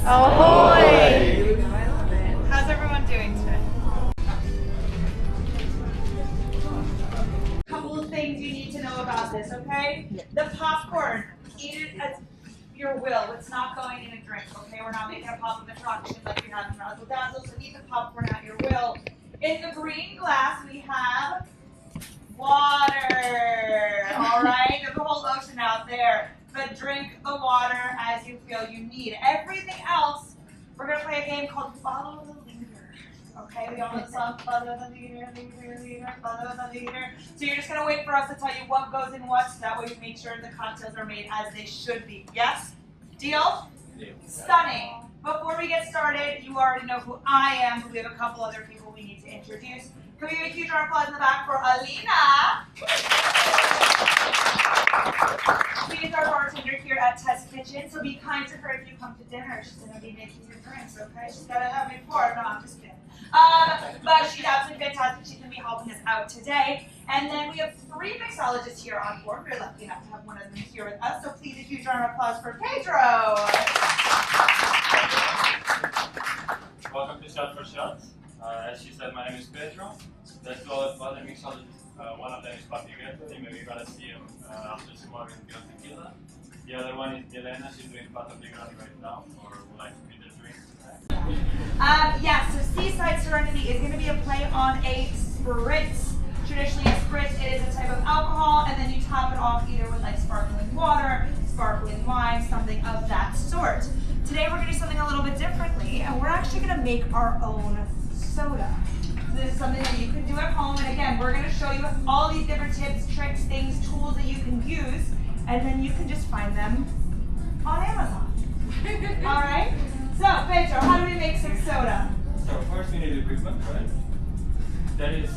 Ahoy! I love it. How's everyone doing today? Couple of things you need to know about this, okay? The popcorn, eat it at your will. It's not going in a drink, okay? We're not making a pop of concoction like we have in Razzle Dazzle, so eat the popcorn at your will. In the green glass, we have water. All right? There's a whole ocean out there. But drink the water as you feel you need. Everything else, we're going to play a game called Follow the Leader. Okay? We all know the song, Follow the Leader, Leader, Leader, Follow the Leader. So you're just going to wait for us to tell you what goes in what, so that way we make sure the cocktails are made as they should be. Yes? Deal? Deal. Stunning. Before we get started, you already know who I am, but we have a couple other people we need to introduce. Can we give a huge round of applause in the back for Alina? She is our bartender here at Test Kitchen, so be kind to her if you come to dinner. She's going to be making your drinks, okay? She's got to have me pour. No, I'm just kidding. But she's absolutely fantastic. She's going to be helping us out today. And then we have 3 mixologists here on board. We're lucky enough to have one of them here with us, so please a huge round of applause for Pedro. Welcome to Shot for Shot. As she said, my name is Pedro. There's 2 other mixologists. One of them is Papigato. You maybe gotta see him after tomorrow in Beyond Tequila. The other one is Elena. She's doing Papigato right now, or would like to be the drink. Yeah, so Seaside Serenity is going to be a play on a spritz. Traditionally, a spritz, it is a type of alcohol, and then you top it off either with like sparkling water, sparkling wine, something of that sort. Today we're going to do something a little bit differently, and we're actually going to make our own soda. So this is something that you can do at home, and again, we're going to show you all these different tips, tricks, things, tools that you can use, and then you can just find them on Amazon. All right? So, Pedro, how do we make some soda? So first we need equipment, right? That is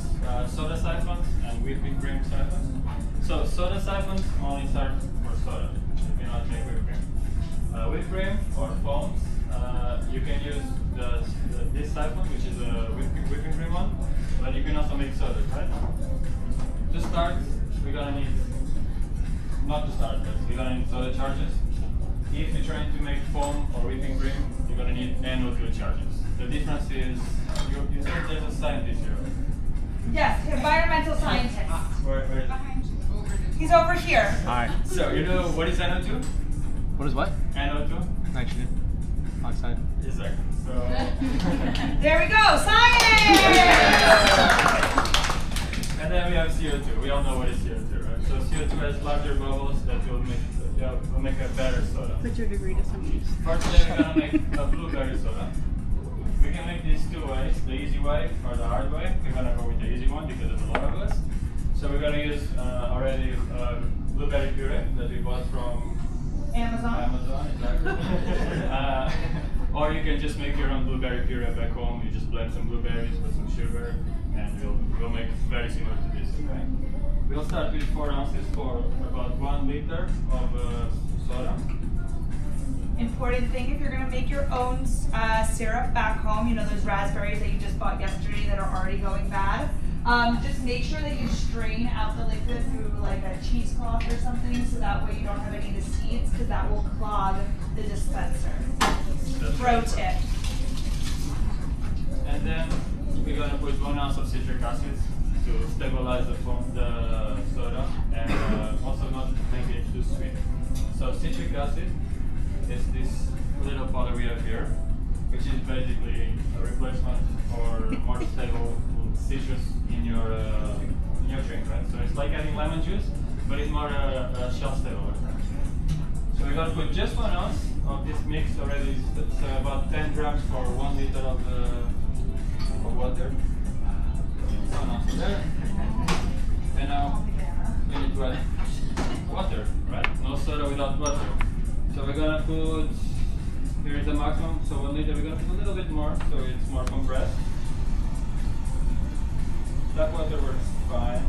soda siphons and whipping cream siphons. So soda siphons only serve for soda. You cannot make whipped cream. Whipped cream or foams, you can use this siphon, which is a whipping cream one, but you can also make soda, right? To start, we're gonna need, not to start, but we're gonna need soda charges. If you're trying to make foam or whipping cream, you're gonna need NO2 charges. The difference is, you said there's a scientist here. Yes, environmental scientist. Where is he? He's over here. Hi. So, you know what is NO2? What is what? NO2? Nitrogen oxide. Exactly. So, There we go, science! and then we have CO2. We all know what is CO2, right? So CO2 has larger bubbles that will make a better soda. Put your degree to some use. First, we're gonna make a blueberry soda. We can make these 2 ways, the easy way or the hard way. We're gonna go with the easy one because there's a lot of us. So we're gonna use already blueberry puree that we bought from Amazon. Exactly. Or you can just make your own blueberry puree back home. You just blend some blueberries with some sugar, and we'll make very similar to this. Okay. We'll start with 4 ounces for about 1 liter of soda. Important thing, if you're going to make your own syrup back home, you know those raspberries that you just bought yesterday that are already going bad, just make sure that you strain out the liquid through like a cheesecloth or something, so that way you don't have any of the seeds, because that will clog the dispenser. Pro tip. And then we're going to put 1 ounce of citric acid to stabilize the soda and also not make it too sweet. So citric acid is this little powder we have here, which is basically a replacement for more stable citrus in your drink, right? So it's like adding lemon juice, but it's more shelf stable. So we're going to put just 1 ounce of this mix already, so about 10 grams for 1 liter of water. 1 ounce there. And now we need to add water, right? No soda without water. So we're gonna put, here is the maximum, so 1 liter, we're gonna put a little bit more, so it's more compressed. Tap water works fine.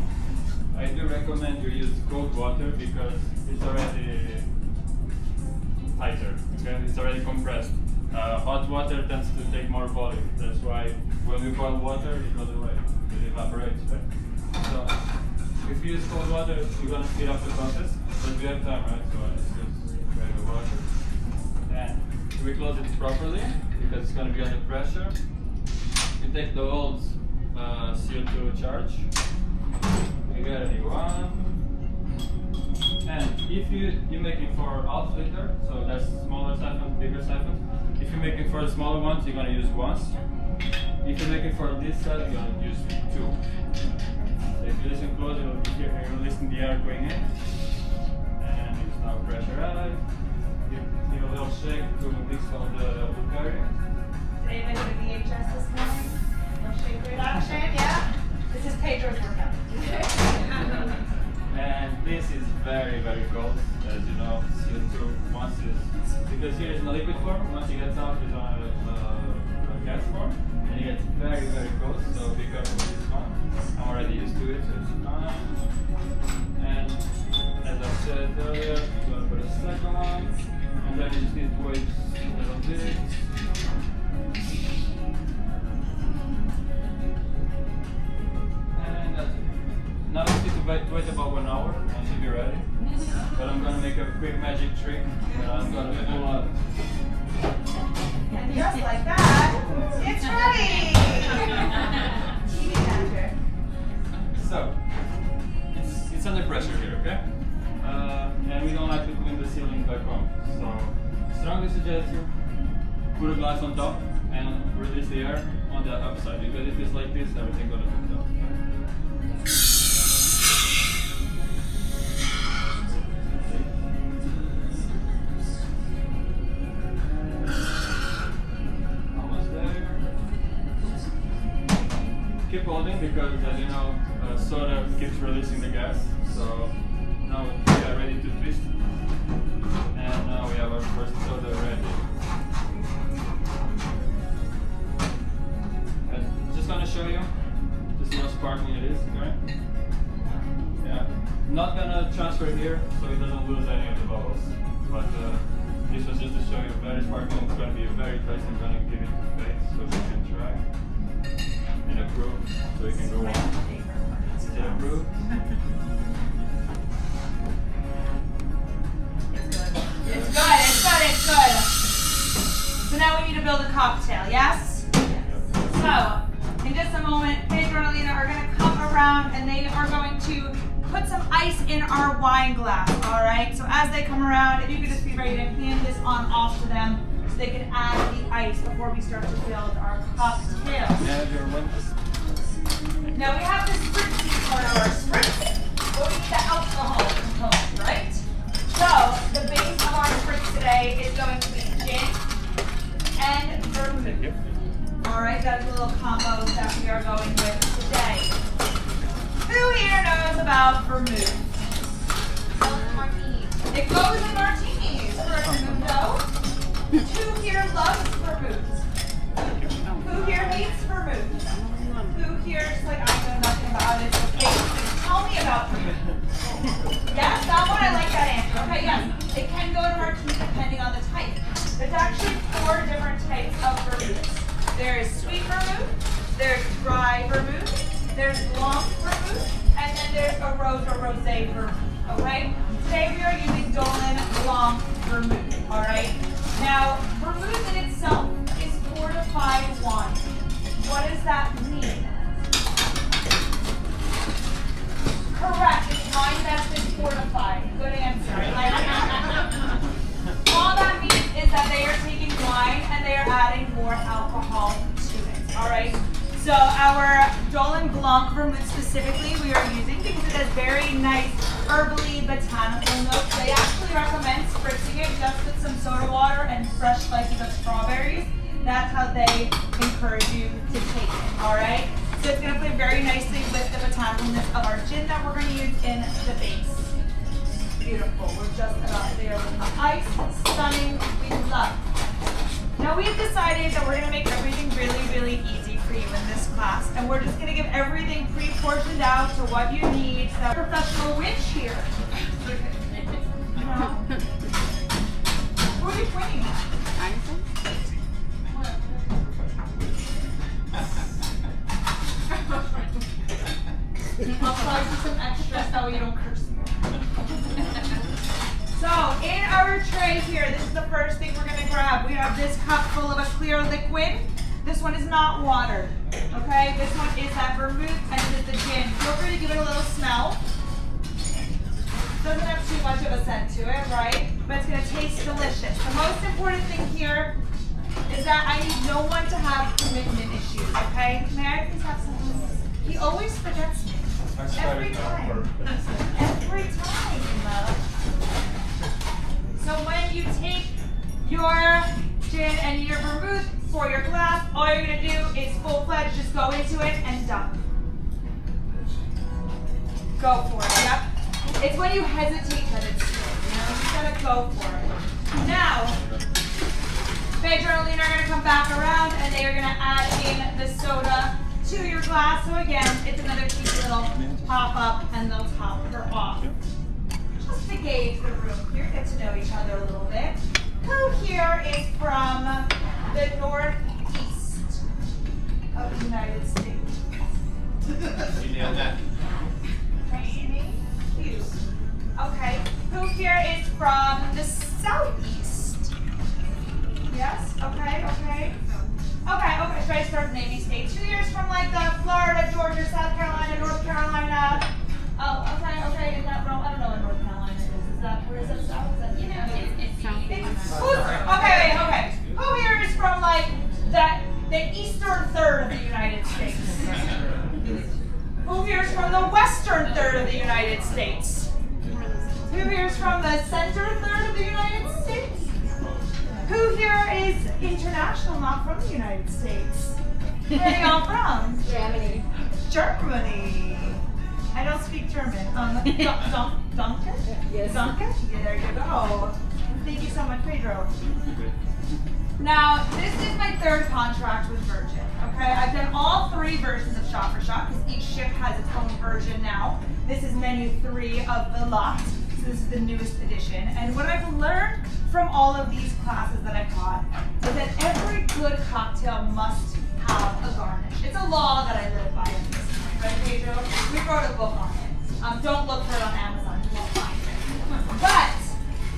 I do recommend you use cold water because it's already tighter, okay? It's already compressed. Hot water tends to take more volume. That's why when we boil water, it goes away. It evaporates, right? So if you use cold water, you're gonna speed up the process, but we have time, right? So it's just grab the water. And we close it properly because it's going to be under pressure. We take the old CO2 charge, we get a new one, and if you make it for half liter, so that's smaller siphon, bigger siphon. If you make it for the smaller ones, you're going to use once. If you make it for this side, you're going to use two. So if you listen close, you're releasing the air going in, and it's now pressurized. Give a little shake to mix all the Bulgarian. Did anybody go to VHS this morning? No shake reduction, yeah? This is Pedro's workout. And this is very, very cold. As you know, CO2 once is, because here it's in a liquid form, once it gets out it's on a gas form, and it gets very, very cold, so be careful with this one. I'm already used to it, so it's fine. And as I said earlier, you're going to put a second one, and then you just need to wait a little bit. And that's it. Now you need to wait about 1 hour until you're ready. But I'm gonna make a quick magic trick. I'm gonna pull up. And just like that, it's ready! TV magic. So, it's under pressure here, okay? And we don't like to clean the ceiling back home. So, strongly suggest you put a glass on top and release the air on the upside. Because if it's like this, everything's gonna come down. Keep holding because, as you know, soda keeps releasing the gas. So now we are ready to twist, and now we have our first soda ready. And just gonna show you to see how sparkling it is. Okay? Yeah. Not gonna transfer here so it doesn't lose any of the bubbles. But this was just to show you very sparkling. It's gonna be very tasty. I'm gonna give it to Faith so she can try. And approved, so we can go on. Is it approved? It's good. So now we need to build a cocktail, yes? So, in just a moment, Pedro and Alina are going to come around and they are going to put some ice in our wine glass, alright? So as they come around, if you could just be ready to hand this on off to them, they can add the ice before we start to build our cocktail. Now we have the spritzy part of our spritz, but we need the alcohol component, right? So the base of our spritz today is going to be gin and vermouth. Alright, that's a little combo that we are going with today. Who here knows about vermouth? It goes in martinis. Vermouth. Who here loves vermouth? Who here hates vermouth? Who here is like, I know nothing about it, okay, tell me about vermouth. Yes, that one, I like that answer. Okay, yes, it can go to martini depending on the type. There's actually 4 different types of vermouth. There is sweet vermouth, there's dry vermouth, there's blanc vermouth, and then there's a rose or rosé vermouth, okay? Today we are using Dolan Blanc vermouth, alright? Now, vermouth in itself is fortified wine. What does that mean? Correct, it's wine that's been fortified. Good answer. All that means is that they are taking wine and they are adding more alcohol to it, alright? So our Dolan Blanc vermouth specifically we are using because it has very nice herbally botanical notes. They actually recommend spritzing it just with some soda water and fresh slices of strawberries. That's how they encourage you to take it, alright? So it's going to play very nicely with the botanicalness of our gin that we're going to use in the base. Beautiful. We're just about there with the ice. Stunning. We love it. Now we've decided that we're going to make everything really, really easy for you in this class. And we're just going to give everything pre-portioned out to what you need. So professional witch here. Who are you pointing at? I'll try to do some extra so you don't curse me. So, in our tray here, this is the first thing we're going to grab. We have this cup full of a clear liquid. This one is not water, okay? This one is that vermouth and it is the gin. Feel free to give it a little smell. Doesn't have too much of a scent to it, right? But it's gonna taste delicious. The most important thing here is that I need no one to have commitment issues, okay? May I please have some? He always forgets me. Every time. Every time, love. So when you take your gin and your vermouth for your glass, all you're gonna do is full-fledged just go into it and dump. Go for it, yep. It's when you hesitate that it's good, you know? You gotta go for it. Now, Pedro and Lena are gonna come back around and they are gonna add in the soda to your glass. So again, it's another cheeky little pop up and they'll top her off. Just to gauge the room here, get to know each other a little bit. Who here is from the northeast of the United States? You nailed that. Me? You. Okay. Who here is from the southeast? Yes? Okay, okay. Okay, should I start naming states? Who here is from like Florida, Georgia, South Carolina, North Carolina? Oh, okay, is that wrong? I don't know what North Carolina is. Is that, where is that south? Is that, you know, it's south. Okay. Who here is from like the eastern third of the United States? Who here is from the western third of the United States? Who here is from the center third of the United States? Who here is international, not from the United States? Where are y'all from? Germany. Germany. I don't speak German. Danke? Yes. Danke? Yeah, there you go. Thank you so much, Pedro. Now, this is my third contract with Virgin, okay? I've done all 3 versions of Shot for Shot because each ship has its own version now. This is menu 3 of the lot, so this is the newest edition. And what I've learned from all of these classes that I've taught is that every good cocktail must have a garnish. It's a law that I live by at this point, right, Pedro? We wrote a book on it. Don't look for it on Amazon, you won't find it. But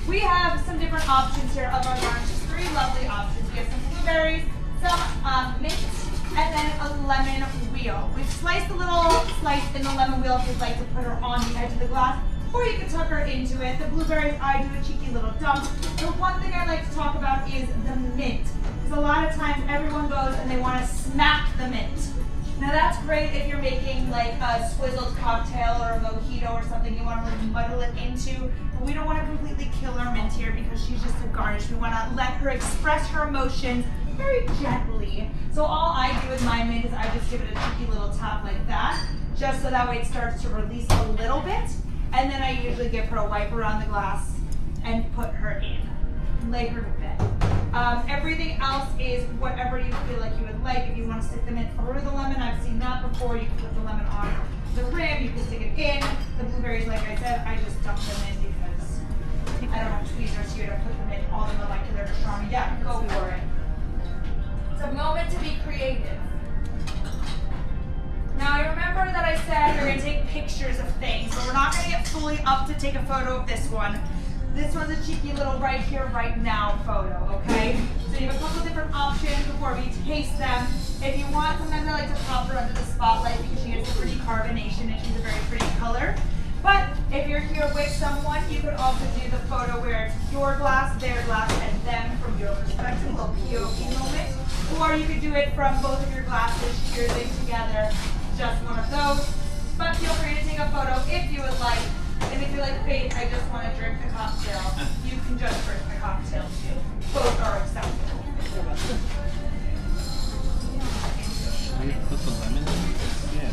we have some different options here of our garnishes. 3 lovely options. We have some blueberries, some mint, and then a lemon wheel. We've sliced a little slice in the lemon wheel if you'd like to put her on the edge of the glass, or you can tuck her into it. The blueberries, I do a cheeky little dump. The one thing I like to talk about is the mint. Because a lot of times everyone goes and they want to smack the mint. Now that's great if you're making like a swizzled cocktail or a mojito or something you want to really muddle it into. But we don't want to completely kill our mint here because she's just a garnish. We want to let her express her emotions very gently. So all I do with my mint is I just give it a cheeky little tap like that, just so that way it starts to release a little bit. And then I usually give her a wipe around the glass and put her in. Lay her to bed. Everything else is whatever you feel like you would like. If you want to stick them in through the lemon, I've seen that before. You can put the lemon on the rim, you can stick it in. The blueberries, like I said, I just dump them in because I don't have tweezers here to put them in all the molecular gastronomy. Yeah, go for it. It's a moment to be creative. Now, I remember that I said we're going to take pictures of things, so we're not going to get fully up to take a photo of this one. This one's a cheeky little right here, right now photo, okay? So you have a couple different options before we taste them. If you want, sometimes I like to pop her under the spotlight because she has a pretty carbonation and she's a very pretty color. But if you're here with someone, you could also do the photo where it's your glass, their glass, and them from your perspective, a little POV moment. Or you could do it from both of your glasses, cheersing together, just one of those. But feel free to take a photo if you would like. And if you're like, Faith, I just want to drink the cocktail, you can just drink the cocktail too. Both are acceptable. Should we put the lemon in? Yeah.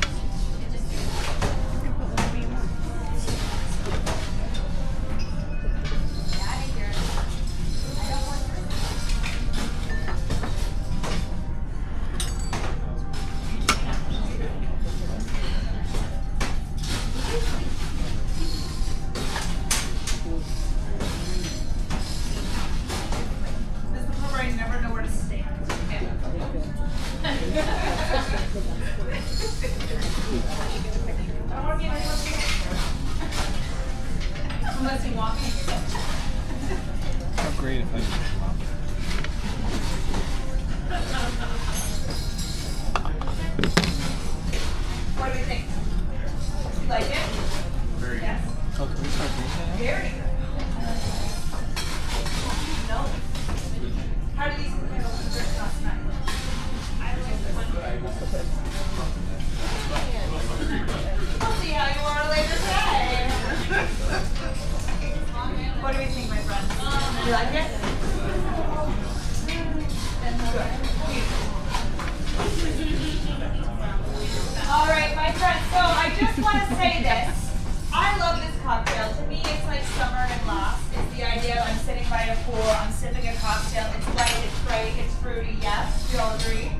right? It's fruity, yes. You all agree?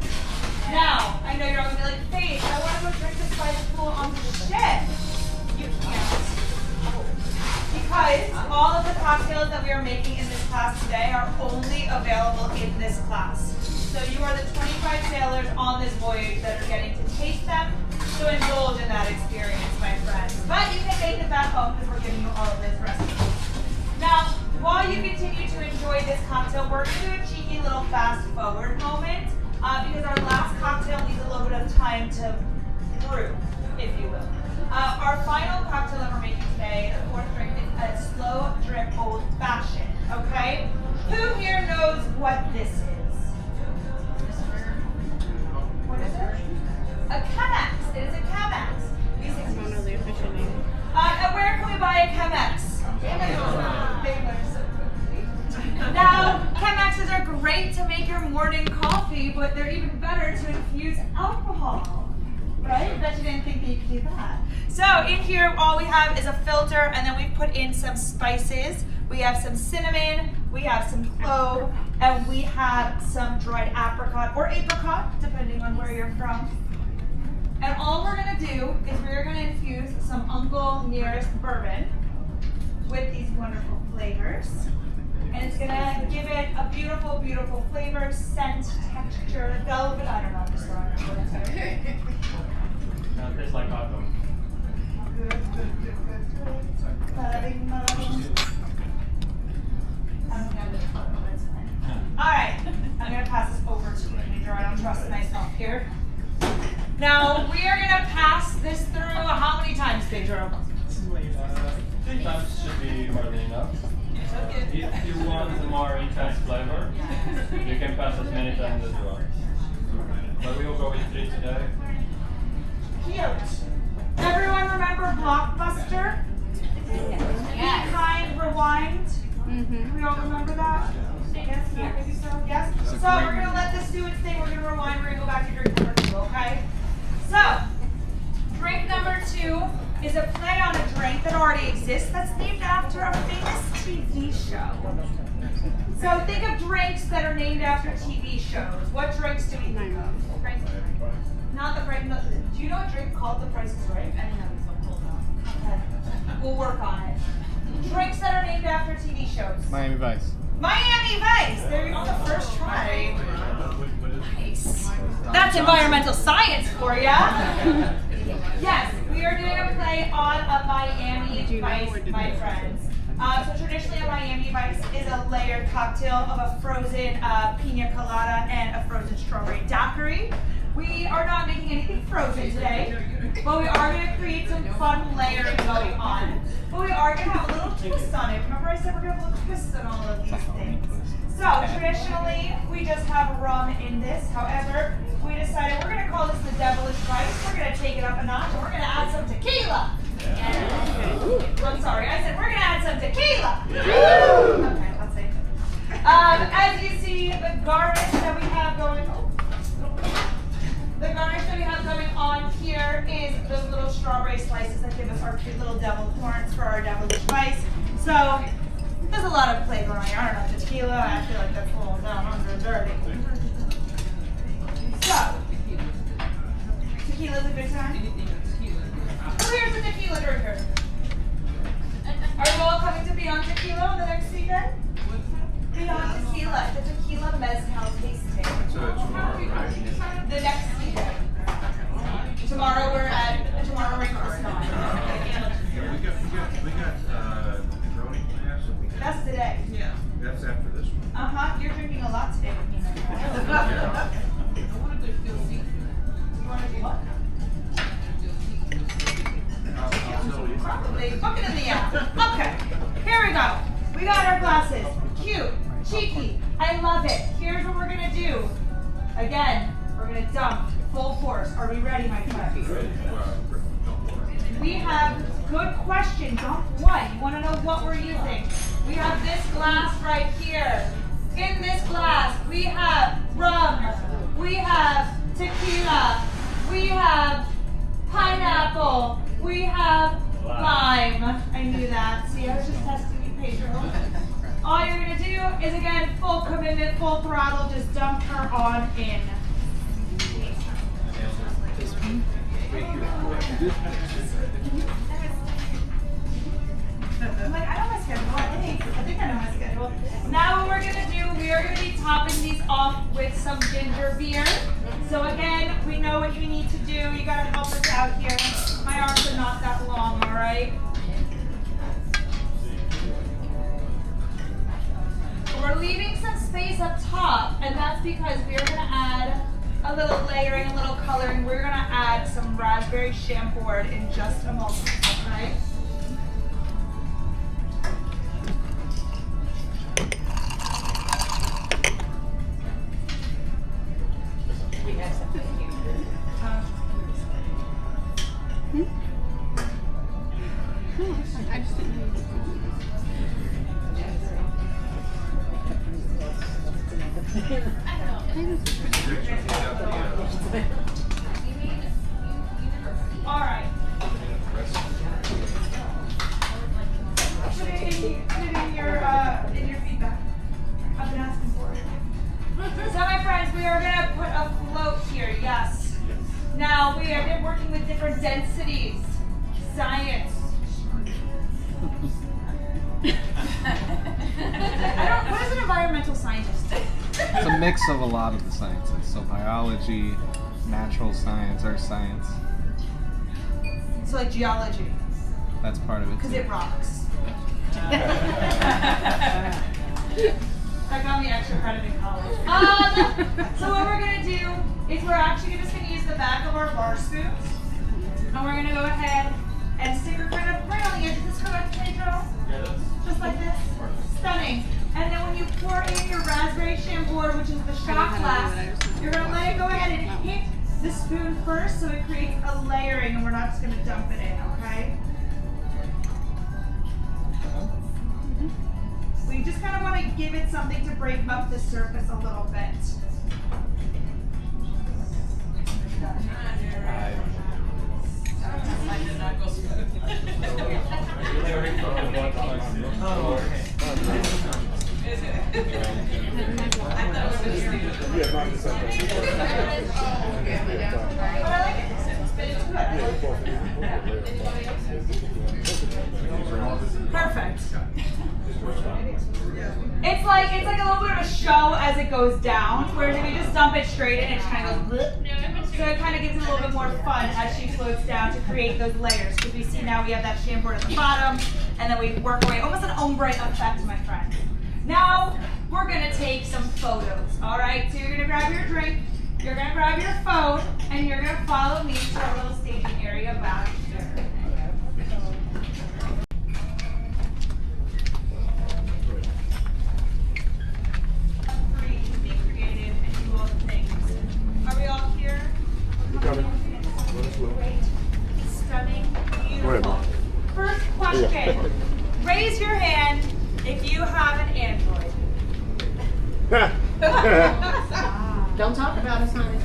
Now, I know you're all gonna be like, Faith, I want to go drink this by the pool on the ship. You can't. Because all of the cocktails that we are making in this class today are only available in this class. So you are the 25 sailors on this voyage that are getting to taste them, to indulge in that experience, my friends. But you can take it back home because we're giving you all of this recipe. Now, while you continue to enjoy this cocktail, we're going to do a cheeky little fast forward moment because our last cocktail needs a little bit of time to brew, if you will. Our final cocktail that we're making today, the fourth drink, is a slow drip old fashioned. Okay? Who here knows what this is? What is it? A Chemex. It is a Chemex. I don't know the official name. And where can we buy a Chemex? Now, Chemexes are great to make your morning coffee, but they're even better to infuse alcohol. Right? I bet you didn't think that you could do that. So in here, all we have is a filter, and then we've put in some spices. We have some cinnamon, we have some clove, and we have some dried apricot or apricot, depending on where you're from. And all we're gonna do is we're gonna infuse some Uncle Nearest bourbon with these wonderful flavors. And it's gonna give it a beautiful, beautiful flavor, scent, texture, velvet, I don't know, I'm just throwing it out there. It tastes like hot dog. Good. Alright, I'm going to pass this over to you. I don't trust myself here. Now, we are going to pass this through how many times, Pedro? 3 times should be more than enough. If you want a more intense flavor, you can pass as many times as you want. But we will go with 3 today. Cute. Everyone remember Blockbuster? Yes. Be Kind, Rewind? Mm-hmm. We all remember that? Yes? Maybe so? Yes? So we're going to let this do its thing. We're going to rewind. We're going to go back to drink number 2, okay? So, drink number 2 is a play on a drink that already exists that's named after a famous TV show. So think of drinks that are named after TV shows. What drinks do we think of? Not the Price. Do you know a drink called The Price is Right? I didn't know. Okay. We'll work on it. Drinks that are named after TV shows. Miami Vice. Miami Vice. There you go. The first try. Nice. That's environmental science for ya. Yes, we are doing a play on a Miami Vice, my friends. So traditionally a Miami Vice is a layered cocktail of a frozen pina colada and a frozen strawberry daiquiri. We are not making anything frozen today, but we are going to create some fun layering going on. But we are going to have a little twist on it. Remember I said we're going to have a little twist on all of these things. So traditionally we just have rum in this. However, we decided we're going to call this the devilish vice. We're going to take it up a notch and we're going to add some tequila. I'm sorry, I said we're going to add some tequila. Okay, I'll say it. As you see, the garnish that we have going on here is those little strawberry slices that give us our cute little devil horns for our devilish vice. So there's a lot of play going on here. I don't know, tequila, I feel like that's a little down under dirty. So, tequila's a good time? Who here's a tequila drinker? Are you all coming to Beyond Tequila on the next weekend? Beyond Tequila, the tequila mezcal tasting. So it's tomorrow, right? The next weekend. Tomorrow we're in Christmas. We got Brony class. That's today. Yeah. That's after this one. You're drinking a lot today with me. Yeah. I wanted to feel seafood. You want to do what? Probably. Book it in the app. Okay. Here we go. We got our glasses. Cute. Cheeky. I love it. Here's what we're going to do. Again, we're going to dump full force. Are we ready, my friends? We have, good question, dump what? You want to know what we're using? We have this glass right here. In this glass, we have rum. We have tequila. We have pineapple. We have lime. I knew that. See, I was just testing you, Pedro. All you're gonna do is, again, full commitment, full throttle, just dump her on in. I'm like, I know my schedule. I think I know my schedule. Now what we're gonna do, we are gonna be topping these off with some ginger beer. So again, we know what you need to do. You gotta help us out here. My arms are not that long, all right? We're leaving some space up top, and that's because we are gonna add a little layering, a little coloring. We're gonna add some raspberry chambord in just a moment, okay? I just didn't know you could All right. Put it in your feedback. I've been asking for it. So my friends, we are gonna put a float here, yes. Now we have been working with different densities. Science. What is an environmental scientist? It's a mix of a lot of the sciences. So biology, natural science, earth science. So like geology, That's part of it. because too. it rocks. That got me extra credit in college. So what we're gonna do is we're actually just gonna use the back of our bar spoons, and we're gonna go ahead and stick her kind of right on the edge. Is this correct, Pedro? Yeah, that's Just like this. Stunning. And then when you pour in your raspberry chambord, which is the shot glass, you're gonna let it go ahead and hit the spoon first, so it creates a layering, and we're not just gonna dump it in, okay? We just kind of want to give it something to break up the surface a little bit. But I like it. It's good. Perfect. It's like a little bit of a show as it goes down, whereas if you just dump it straight in, it just kind of goes bleh. So it kind of gives it a little bit more fun as she floats down to create those layers. Because we see now we have that chambord at the bottom, and then we work away, almost an ombre effect, my friend. Now we're gonna take some photos. All right, so you're gonna grab your drink, you're gonna grab your phone, and you're gonna follow me to our little staging area back there. Are we all here? Great. Stunning. Beautiful. First question. Raise your hand if you have an Android. Don't talk about us, honey.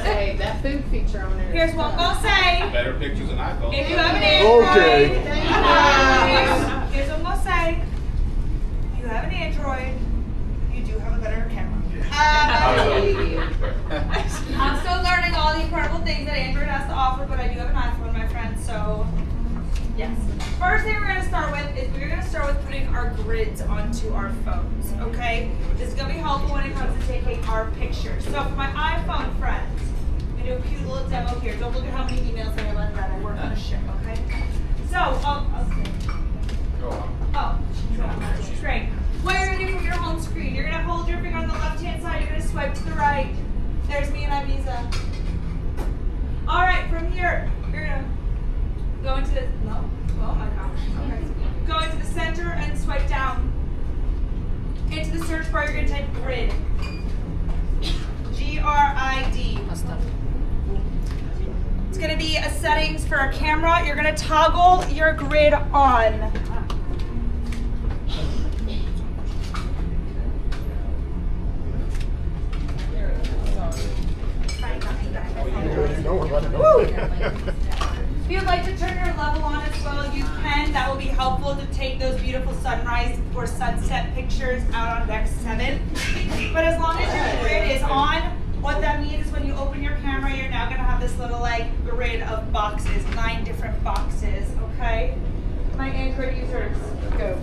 Hey, that food feature on there. Here's what we'll say. Better pictures than iPhone. If you have an Android, Okay. here's what we'll say. If you have an Android, you do have a better camera. I'm still learning all the incredible things that Android has to offer, but I do have an iPhone, my friend, so yes. First thing we're going to start with is we're going to start with putting our grids onto our phones, okay? This is going to be helpful when it comes to taking our pictures. So for my iPhone friends, I'm going to do a cute little demo here. Don't look at how many emails I have on that. I work on a ship, okay? So, I'll say. Go on. Oh, great. What you're gonna do from your home screen, you're gonna hold your finger on the left-hand side, you're gonna swipe to the right. There's me and Ibiza. All right, from here, you're gonna go into the, no, oh my gosh, okay. Go into the center and swipe down. Into the search bar, you're gonna type grid. G-R-I-D. It's gonna be a settings for a camera. You're gonna toggle your grid on. Woo! If you'd like to turn your level on as well, you can. that will be helpful to take those beautiful sunrise or sunset pictures out on deck 7. But as long as your grid is on, what that means is when you open your camera, you're now gonna have this little like grid of boxes, 9 different boxes, okay? My Android users, go.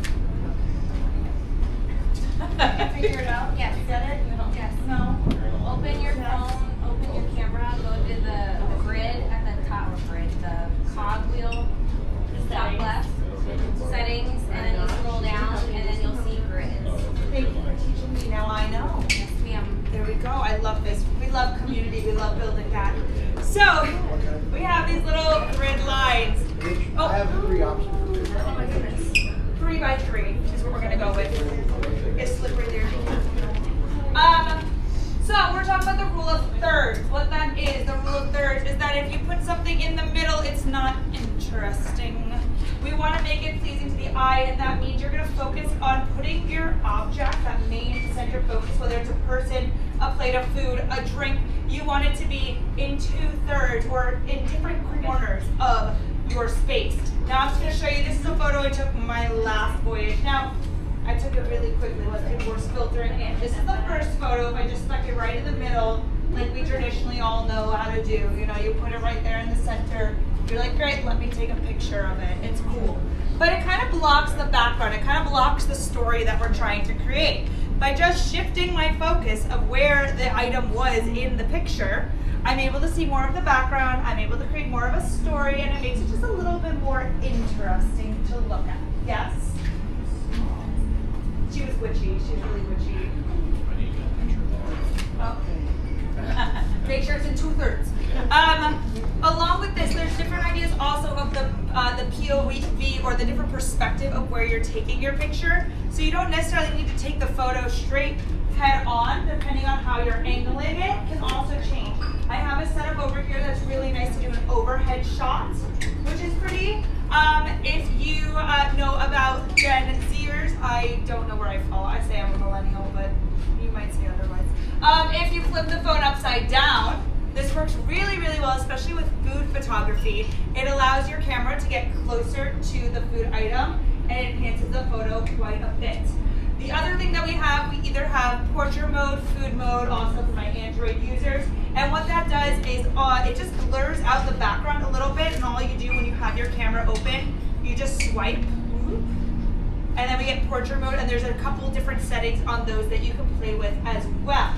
You figure it out? Yes. You get it? Yes. No? Open your phone, open your camera, go to the grid at the top, the cog wheel, top left, settings, and then you scroll down, and then you'll see grids. Thank you for teaching me. Now I know. Yes, ma'am. There we go. I love this. We love community. We love building that. So we have these little grid lines. I have 3 options. Oh my goodness. 3 by 3 is what we're gonna go with. It's slippery there. So we're talking about the rule of thirds. What that is, the rule of thirds, is that if you put something in the middle, it's not interesting. We want to make it pleasing to the eye, and that means you're going to focus on putting your object, that main center focus, whether it's a person, a plate of food, a drink, you want it to be in 2/3 or in different corners of your space. Now I'm just going to show you, this is a photo I took my last voyage. Now, I took it really quickly, people were filtering in. This is the first photo. If I just stuck it right in the middle, like we traditionally all know how to do. You know, you put it right there in the center. You're like, great, let me take a picture of it. It's cool. But it kind of blocks the background. It kind of blocks the story that we're trying to create. By just shifting my focus of where the item was in the picture, I'm able to see more of the background. I'm able to create more of a story, and it makes it just a little bit more interesting to look at. Yes? She was witchy. She's really witchy. Oh. Make sure it's in 2/3. Along with this, there's different ideas also of the POV or the different perspective of where you're taking your picture. So you don't necessarily need to take the photo straight head on, depending on how you're angling it, can also change. I have a setup over here that's really nice to do an overhead shot, which is pretty. If you know about Gen Zers, I don't know where I fall. I say I'm a millennial, but you might say otherwise. If you flip the phone upside down, this works really, really well, especially with food photography. It allows your camera to get closer to the food item, and it enhances the photo quite a bit. The other thing that we either have portrait mode, food mode, also for my Android users. And what that does is it just blurs out the background a little bit, and all you do when you have your camera open, you just swipe. And then we get portrait mode, and there's a couple different settings on those that you can play with as well.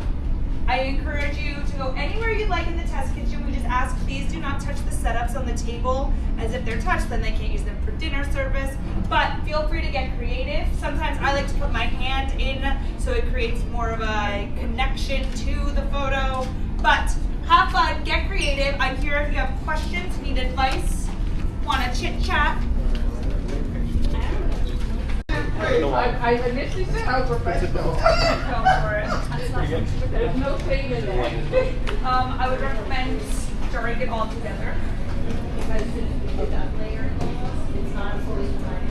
I encourage you to go anywhere you'd like in the test kitchen. We just ask, please do not touch the setups on the table, as if they're touched, then they can't use them for dinner service. But feel free to get creative. Sometimes I like to put my hand in, so it creates more of a connection to the photo. But have fun, get creative. I'm here if you have questions, need advice, want to chit chat. I initially said I was professional. Go for it. There's no shame in that. I would recommend stirring it all together. Because since we did that layer, it's not fully done.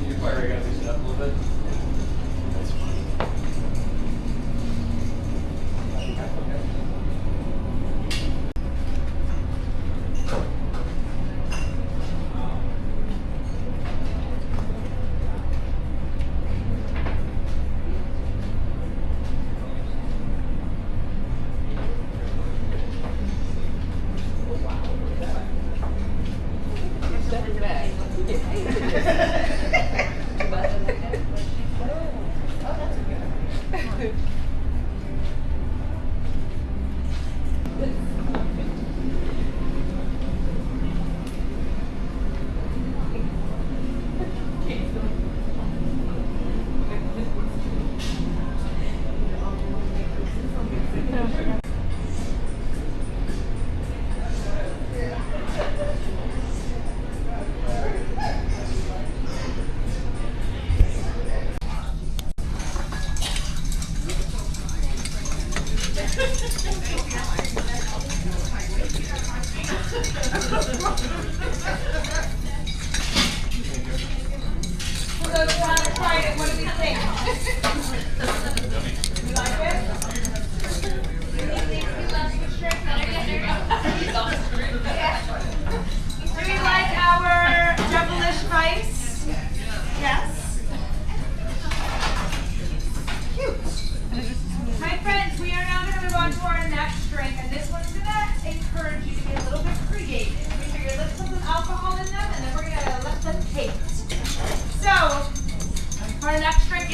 Your fire got to set up a little bit. Step back.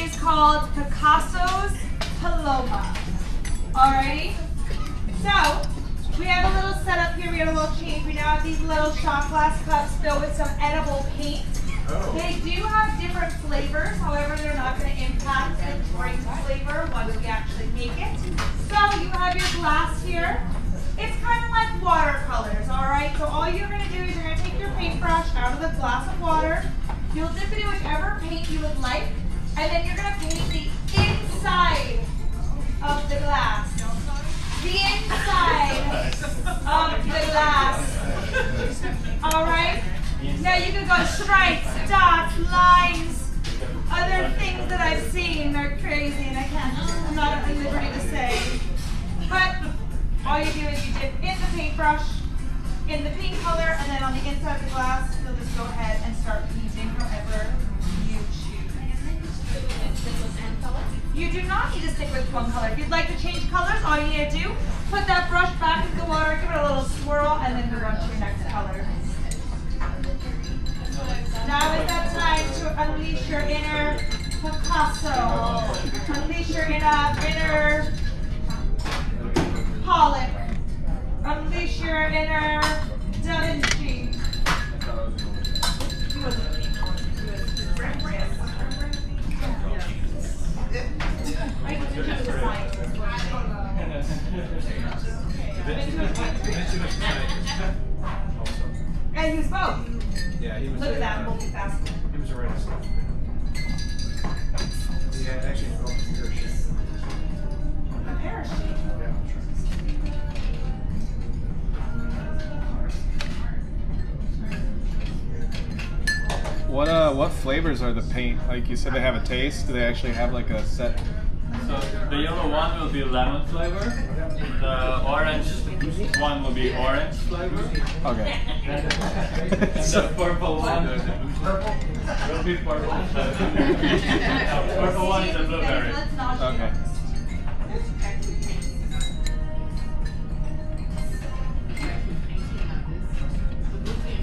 is called Picasso's Paloma. Alrighty? So, we have a little setup here, we have a little change. We now have these little shot glass cups filled with some edible paint. They do have different flavors, however, they're not going to impact the drink flavor once we actually make it. So, you have your glass here. It's kind of like watercolors, alright? So all you're going to do is you're going to take your paintbrush out of the glass of water. You'll dip it in whichever paint you would like. And then you're going to paint the inside of the glass. The inside of the glass. Alright? Now you can go stripes, dots, lines, other things that I've seen. They're crazy and I'm not at liberty to say. But all you do is you dip in the paintbrush, in the pink color, and then on the inside of the glass, you'll just go ahead and start painting however you choose. You do not need to stick with one color. If you'd like to change colors, all you need to do, put that brush back into the water, give it a little swirl, and then move on to your next color. Now is that time to unleash your inner Picasso. Unleash your inner Pollock. Unleash your inner Da Vinci. And he was both. Yeah, he was. Look at that, multifaceted. He was a writer. Yeah, actually, A parachute. What flavors are the paint? Like you said, they have a taste. Do they actually have like a set? So the yellow one will be lemon flavor. The orange one will be orange flavor. Okay. And the purple one will be purple. Purple one is a blueberry. Okay.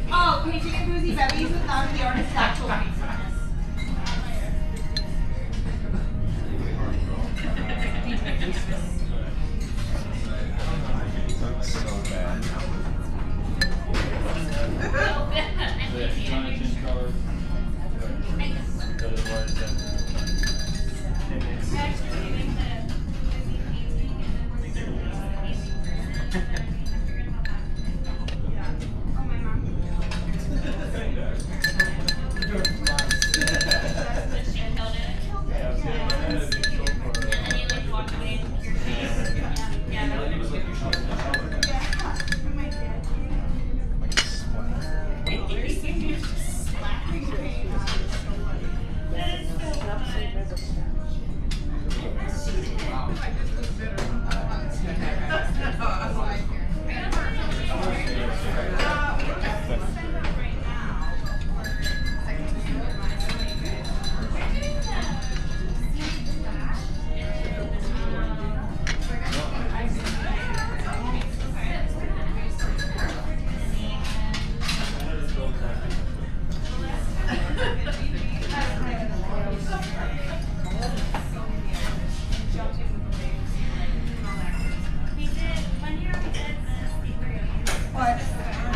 Oh, painting and boozy bevies without the artist's actual paint. Looks so bad. You want to change colors? Because what is that?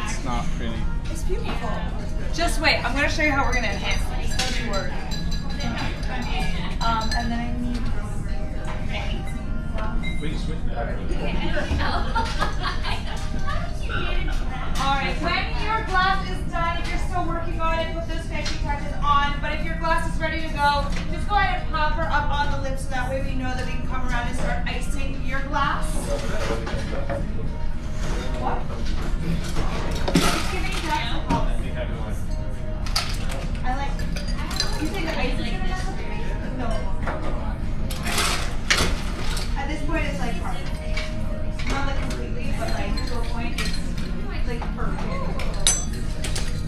It's not pretty. It's beautiful. Just wait, I'm going to show you how we're going to enhance this. Don't you worry. And then I need... We can switch that. Alright, when your glass is done, if you're still working on it, put those finishing touches on. But if your glass is ready to go, just go ahead and pop her up on the lips so that way we know that we can come around and start icing your glass. What? Just giving you that some help. I like... You think the ice is going to mess up your face? No. At this point, it's like perfect. Not like completely, but like to a point, it's like perfect.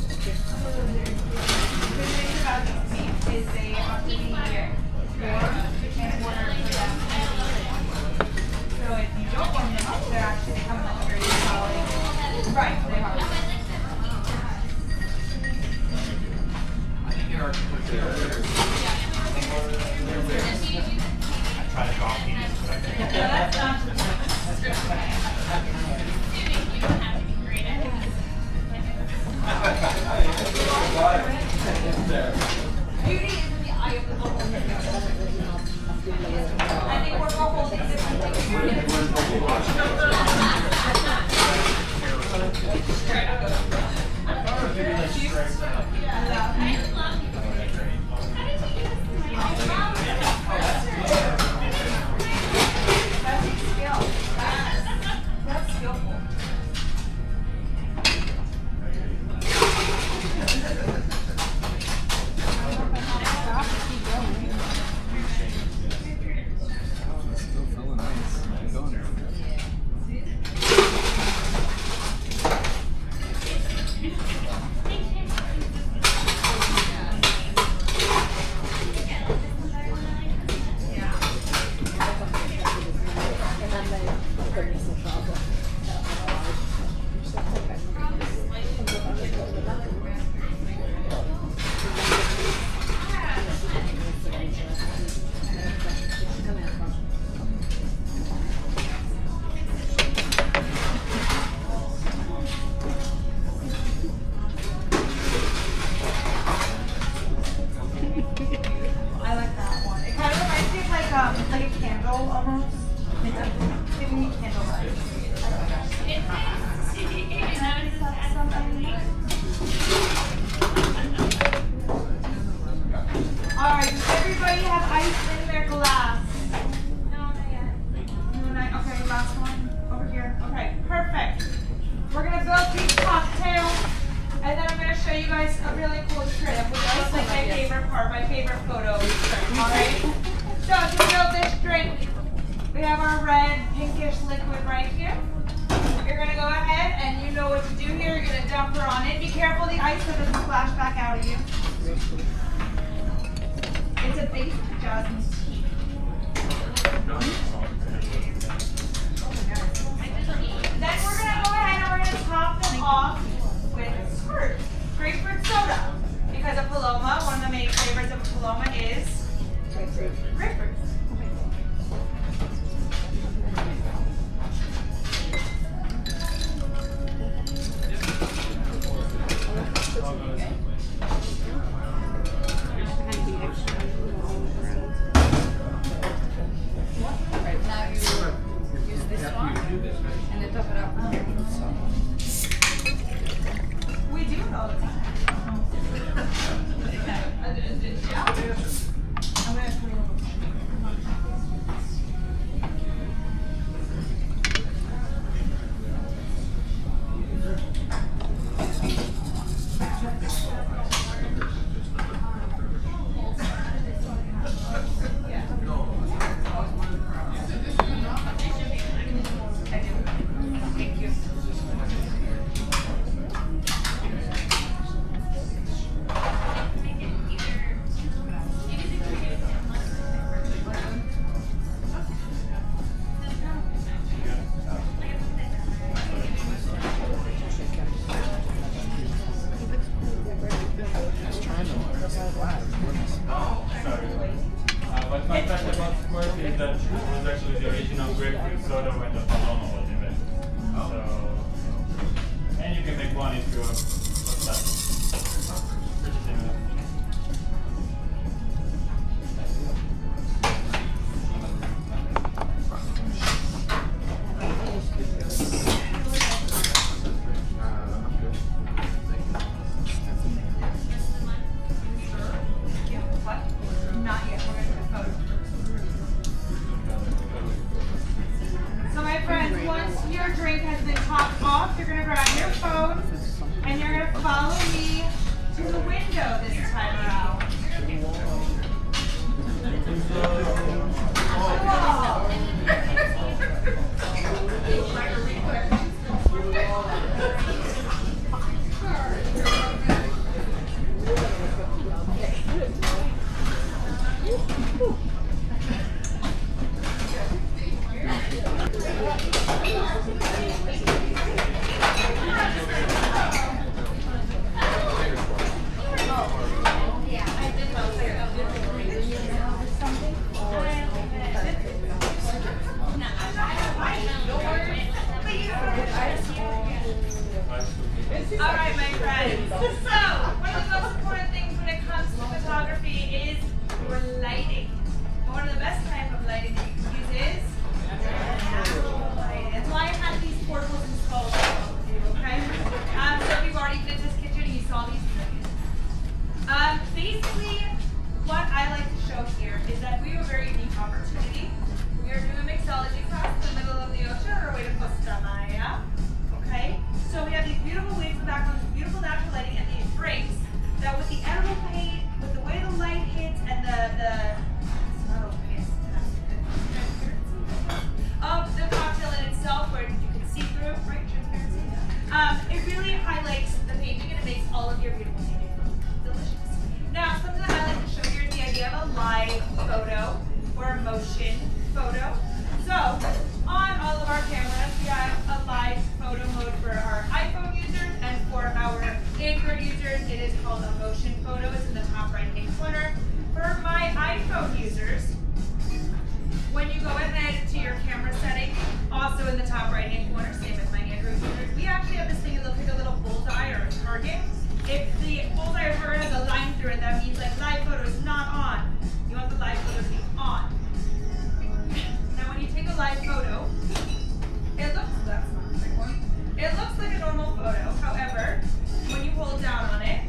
The good thing about these paints is they have to be warm in order for them to. So if you don't warm them up, they're actually becoming like very solid. Right, they are. I think our try to draw penis, but I can't. No, that's not. Beauty is in the eye of the beholder. I think we're all holding That's skillful. Still feeling nice. Keep going. I like that one. It kind of reminds me of like a candle almost. It's giving me candle vibes. Alright, does everybody have ice in their glass? No, not yet. No, okay, last one. Over here. Okay, perfect. We're gonna build these cocktails, and then I'm gonna show you guys a really cool trick, which is like my favorite part, my favorite photo. Alright? So to build this drink, we have our red pinkish liquid right here. You're gonna go ahead and you know what to do here. You're gonna dump her on it. Be careful the ice so it doesn't splash back out of you. It's a base Jasmine's tea. Then we're gonna go ahead and we're gonna top them off with squirt, grapefruit soda. Because a Paloma, one of the main flavors of a Paloma is grapefruit. Now you use this one and then top it up with salt. We do it all the time. I'm gonna put a little. Thank you. But fun fact about squirt is that it was actually the original grapefruit soda when the Paloma was invented. So, and you can make one if you're obsessed. Pretty similar. What? Not yet. We're gonna do a photo. So my friends, once your drink has been topped off, you're gonna grab your phone and you're gonna follow me basically, what I like to show here is that we have a very unique opportunity. We are doing a mixology class in the middle of the ocean, or way to Costa Maya. Okay? So we have these beautiful waves in the background, this beautiful natural lighting, and these drinks that with the edible paint, with the way the light hits, and the it's not opaque, it's transparency of the cocktail in itself, where you can see through, right? Transparency. It really highlights the painting and it makes all of your beautiful painting delicious. Now, something that I like to show here is the idea of a live photo or a motion photo. So, on all of our cameras, we have a live photo mode for our iPhone users, and for our Android users, it is called a motion photo. It's in the top right-hand corner. For my iPhone users, when you go ahead to your camera setting, also in the top right-hand corner, same as my Android users, we actually have this thing that looks like a little bullseye or a target. If the bullseye or target has a line through it, that means that live photo is not on. You want the live photo to be on. Now, when you take a live photo, it looks like a normal photo. However, when you hold down on it,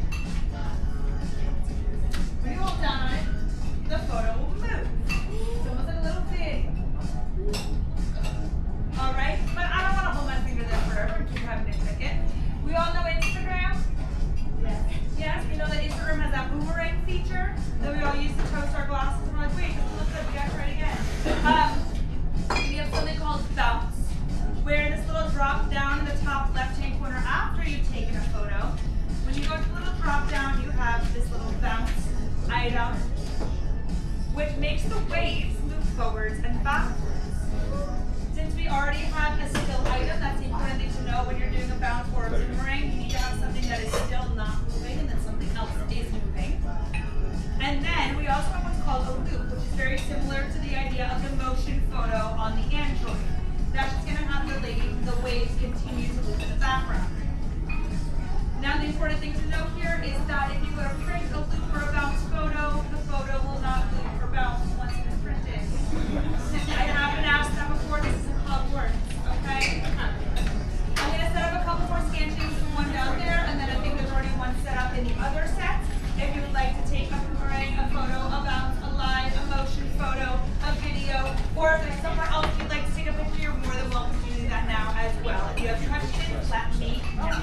the photo will move. It's almost like a little video. Alright, but I don't want to hold my finger there forever and keep having to click it. We all know Instagram? Yes, we know that Instagram has that boomerang feature that we all use to toast our glasses, and we're like, wait, this looks good, we gotta try it again. We have something called bounce, where this little drop down in the top left-hand corner after you've taken a photo, when you go to the little drop down, you have this little bounce item, which makes the waves move forwards and backwards. Since we already have a still item, that's the important thing to know when you're doing a bounce or a boomerang. You need to have something that is still not moving and then something else is moving. And then we also have what's called a loop, which is very similar to the idea of the motion photo on the Android. That's just going to have the waves continue to move in the background. Now, the important thing to know here is that if you go to print a loop or a bounce photo, the photo will not loop or bounce once it is printed. I haven't asked that before. This is how it works, okay? I'm going to set up a couple more scan things, one down there, and then I think there's already one set up in the other set. If you would like to take a boomerang, a photo, a bounce, a live, a motion photo, a video, or if there's somewhere else you'd like to take a picture, you're more than welcome to do that now as well. If you have questions, let me know.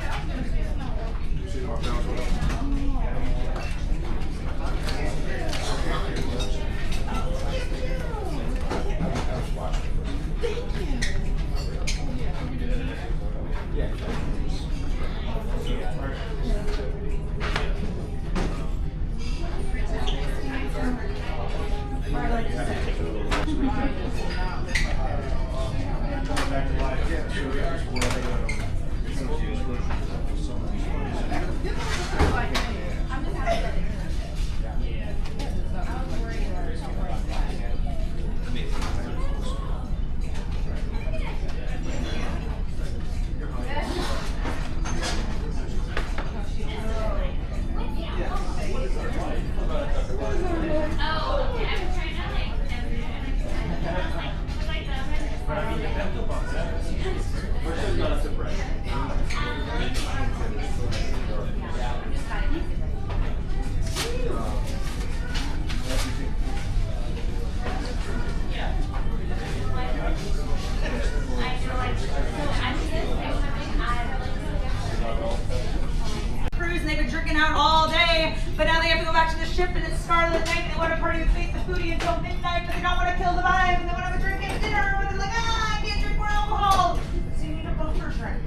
Out all day, but now they have to go back to the ship and it's Scarlet Night and they want to party with Faith the Foodie until midnight, but they don't want to kill the vibe and they want to have a drink at dinner, and they're like, I can't drink more alcohol. So you need a buffer drink.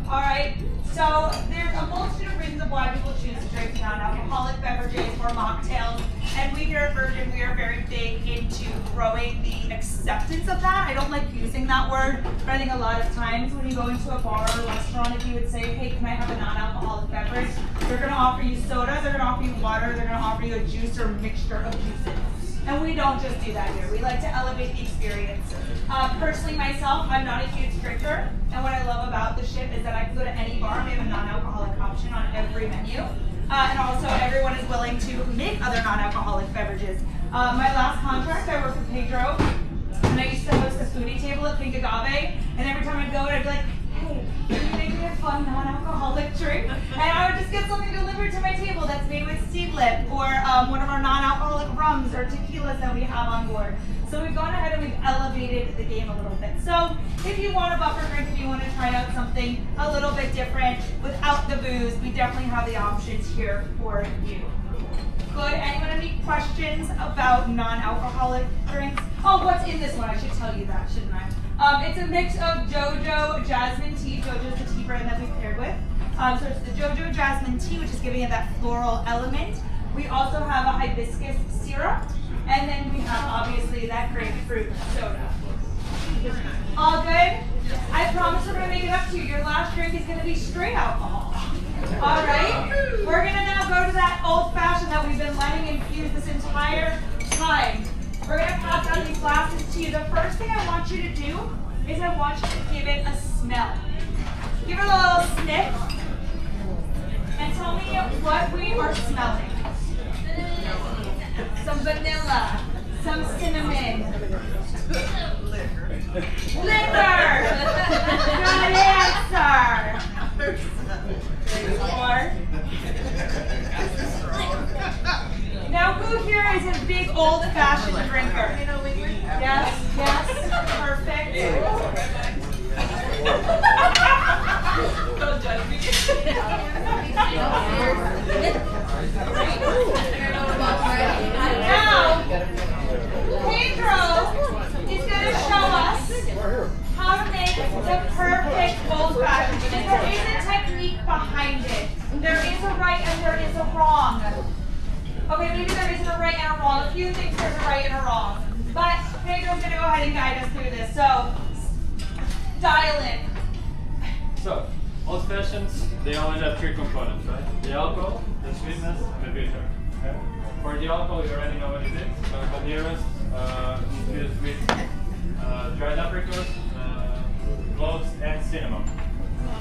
Alright, so there's a multitude of reasons of why people choose to drink non-alcoholic beverages or mocktails, and we here at Virgin, we are very big into growing the acceptance of that. I don't like using that word, but I think a lot of times when you go into a bar or restaurant, if you would say, hey, can I have a non-alcoholic beverage? They're going to offer you soda, they're going to offer you water, they're going to offer you a juice or a mixture of juices. And we don't just do that here. We like to elevate the experience. Personally, myself, I'm not a huge drinker, and what I love about the ship is that I can go to any bar and we have a non-alcoholic option on every menu. And also, everyone is willing to make other non-alcoholic beverages. My last contract, I worked with Pedro, and I used to host a foodie table at Pink Agave, and every time I'd go, I'd be like, hey, can you make me a fun non-alcoholic drink? And I would just get something delivered to my table that's made with seafood lip or one of our non-alcoholic rums or tequilas that we have on board. So we've gone ahead and we've elevated the game a little bit. So if you want a buffer drink, if you want to try out something a little bit different without the booze, we definitely have the options here for you. Good. Anyone have any questions about non-alcoholic drinks? Oh, what's in this one? I should tell you that, shouldn't I? It's a mix of JoJo Jasmine Tea. JoJo's the tea brand that we paired with. So it's the JoJo Jasmine Tea, which is giving it that floral element. We also have a hibiscus syrup. And then we have, obviously, that grapefruit soda. All good? I promise we're going to make it up to you. Your last drink is going to be straight alcohol. All right? We're going to now go to that old-fashioned that we've been letting infuse this entire time. We're going to pass out these glasses to you. The first thing I want you to do is I want you to give it a smell. Give it a little sniff. And tell me what we are smelling. Some vanilla, some cinnamon. Liquor! Good answer! Or, now who here is a big old-fashioned drinker? Yes, yes, perfect. Don't judge me. Now, Pedro is going to show us how to make the perfect old-fashioned. Because there is a technique behind it. There is a right and there is a wrong. Okay, maybe there isn't a right and a wrong. A few things there's a right and a wrong. But Pedro's going to go ahead and guide us through this. So, dial in. So, old fashions, they always have three components, right? The alcohol, the sweetness, and the bitter. Okay? For the alcohol, you already know what it is. Habaneros, infused with dried apricots, cloves, and cinnamon.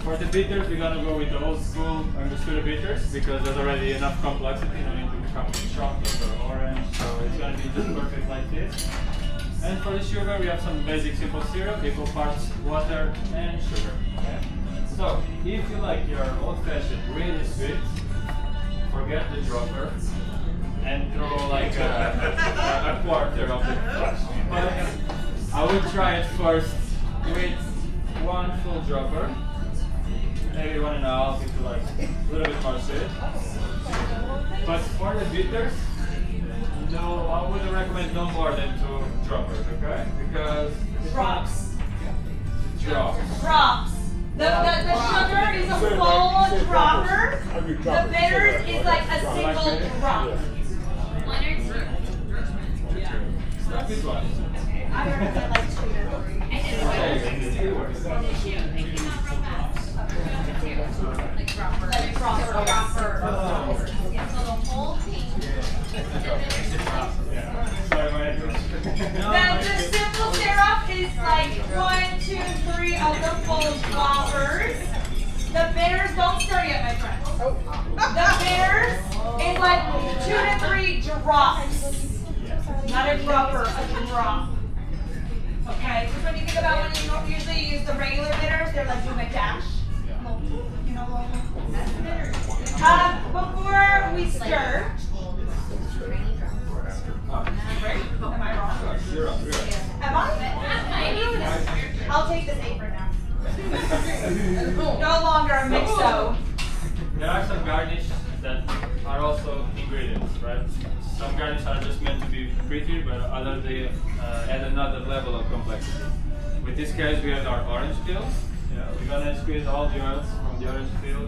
For the bitters, we're gonna go with the old school Angostura bitters because there's already enough complexity. No need to become with chocolate or orange, so it's gonna be just perfect like this. And for the sugar, we have some basic simple syrup, equal parts water and sugar. Okay? So, if you like your old-fashioned really sweet, forget the dropper and throw like a quarter of the flash. But I would try it first with one full dropper, maybe 1.5 if you like a little bit more sweet. But for the bitters, no, I wouldn't recommend no more than 2 droppers, okay? Because Drops. drops. The sugar is a full dropper. The bitters is like a single drop. One or two. Start with one. I recommend like 2 to 3. I did one. Two. It came out real fast. Two. Like dropper. Like dropper. Yeah, so the whole thing. Sorry, my head The simple syrup is like 1, 2, 3 of the full droppers. The bitters, don't stir yet, my friend. The bitters is like 2 to 3 drops. Not a dropper, a drop. Okay, because when you think about when you usually use the regular bitters, they're like doing a dash. You know, that's the bitters. Before we stir, am I wrong? Am I? I'll take this apron now. No longer a mixo. There are some garnish that are also ingredients, right? Some garnish are just meant to be pretty, but others they add another level of complexity. With this case, we have our orange peel. Yeah, we're gonna squeeze all the oils from the orange peel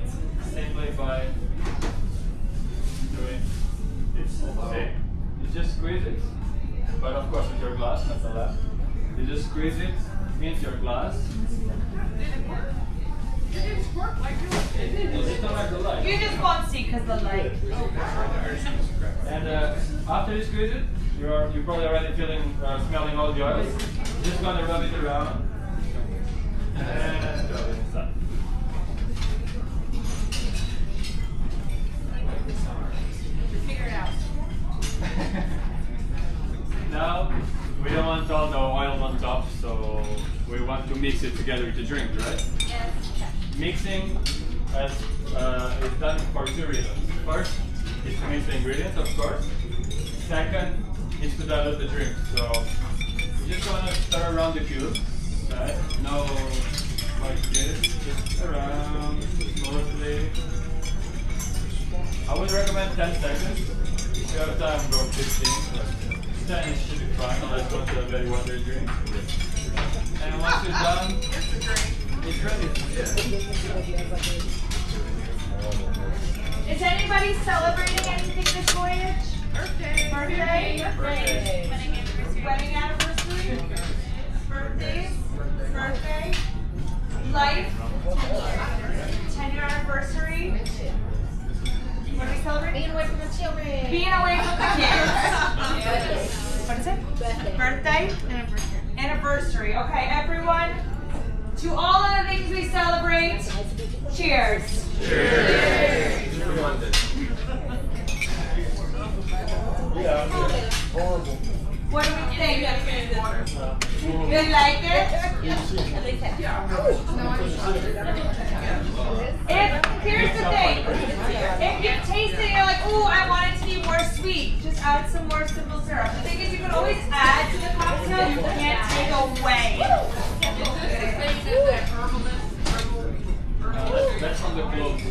simply by doing this. See? You just squeeze it, but of course with your glass, not the left. You just squeeze it into your glass. It didn't work like you You just don't like the light. You just won't see because the light. And after you squeeze it, you're probably already smelling all the oils. You're just gonna rub it around. And it's done. figure it out. Now, we don't want all the oil on top, so we want to mix it together with the drink, right? Yes. Mixing is done for 2 reasons. First, is to mix the ingredients, of course. Second is to dilute the drink. So you're just gonna stir around the cube. Okay? No like this. Just around smoothly. I would recommend 10 seconds. If you have time, go 15. But 10 should be fine unless you want a very watery drink. And once you're done, it's ready. Is anybody celebrating anything this voyage? Birthday? Wedding anniversary? Birthdays? Birthday? Life? 10-year anniversary? What are we celebrating? Being away from the children. Being away from the kids. What is it? Birthday? Anniversary. Okay, everyone. To all of the things we celebrate, cheers. Cheers. Horrible. What do we think? You like it? Here's the thing. If you taste it and you're like, ooh, I want it to be more sweet, just add some more simple syrup. The thing is, you can always add to the cocktail, you can't take away. That's from the clothes.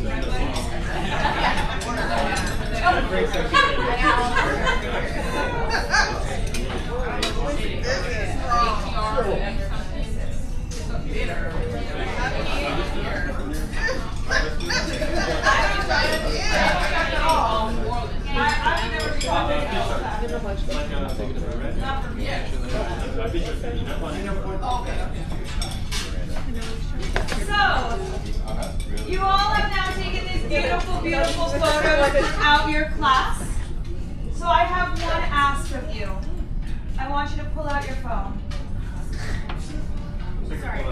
So, you all have now taken these beautiful, beautiful photos throughout your class. So I have one ask of you. I want you to pull out your phone. Sorry.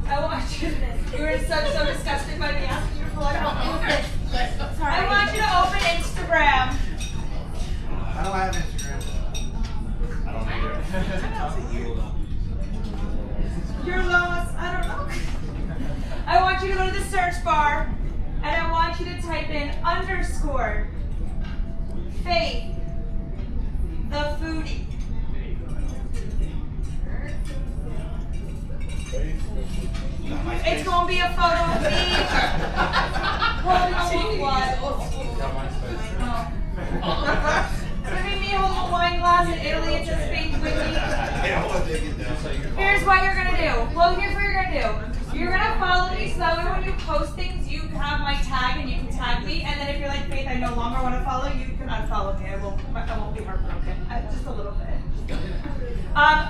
I want you to, you were so disgusted by me asking you to pull out your phone. Sorry. I want you to open Instagram. I don't have Instagram. I don't either. You're lost. I don't know. I want you to go to the search bar and I want you to type in _ Faith the foodie. It's gonna be a photo of me holding a what? It's gonna be me holding a wine glass in Italy. It says Faith with me. Here's what you're gonna do. Well, here's what you're gonna do. You're gonna follow me so that way when you post things, you have my tag and you can tag me. And then if you're like, Faith, I no longer want to follow you, can unfollow me. I won't be heartbroken. Just a little bit.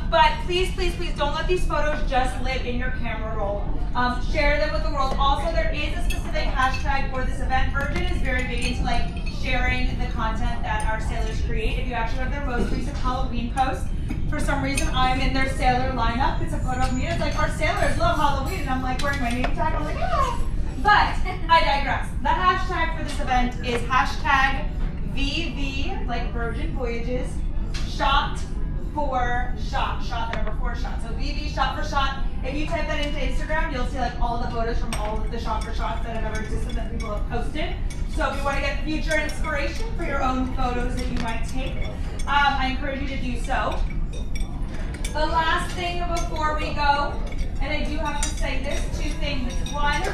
But please, please, please don't let these photos just live in your camera roll. Share them with the world. Also, there is a specific hashtag for this event. Virgin is very big into like sharing the content that our sailors create. If you actually have their most recent Halloween post, for some reason I'm in their sailor lineup. It's a photo of me. It's like our sailors love Halloween, and I'm like wearing my name tag. I'm like, yeah. But I digress. The hashtag for this event is hashtag VV, like Virgin Voyages, Shot for Shot. Shot, the number 4 shot. So VV Shot for Shot. If you type that into Instagram, you'll see like all the photos from all of the Shot for Shots that have ever existed that people have posted. So if you want to get future inspiration for your own photos that you might take, I encourage you to do so. The last thing before we go, and I do have to say this, 2 things. 1,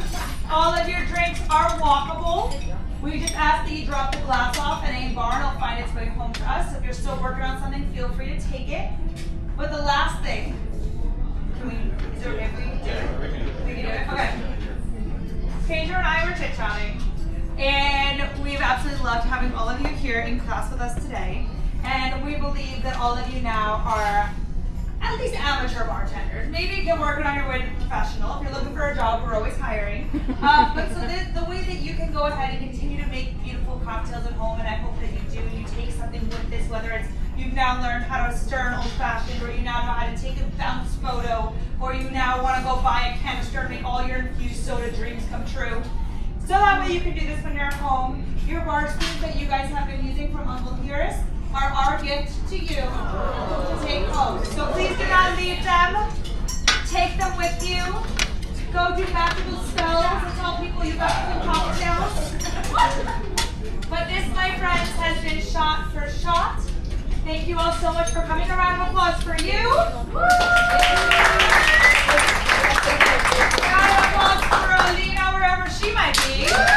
all of your drinks are walkable. We just ask that you drop the glass off at any bar and it'll find its way home to us. So if you're still working on something, feel free to take it. But the last thing, is it okay if we do it? We can do it? Okay. Pedro and I were chit-chatting, and we've absolutely loved having all of you here in class with us today. And we believe that all of you now are at least amateur bartenders. Maybe you're working on your way to professional. If you're looking for a job, we're always hiring. But so the way that you can go ahead and continue to make beautiful cocktails at home, and I hope that you do, and you take something with this, whether it's you've now learned how to stir an old fashioned, or you now know how to take a bounce photo, or you now want to go buy a canister and make all your infused soda dreams come true. So that way you can do this when you're at home. Your bar spoons that you guys have been using from Uncle Purist are our gift to you to take home. So please do not leave them. Take them with you. Go do magical spells and tell people you got good cocktails. Thank you all so much for coming. A round of applause for you. Round of applause for Alina, wherever she might be.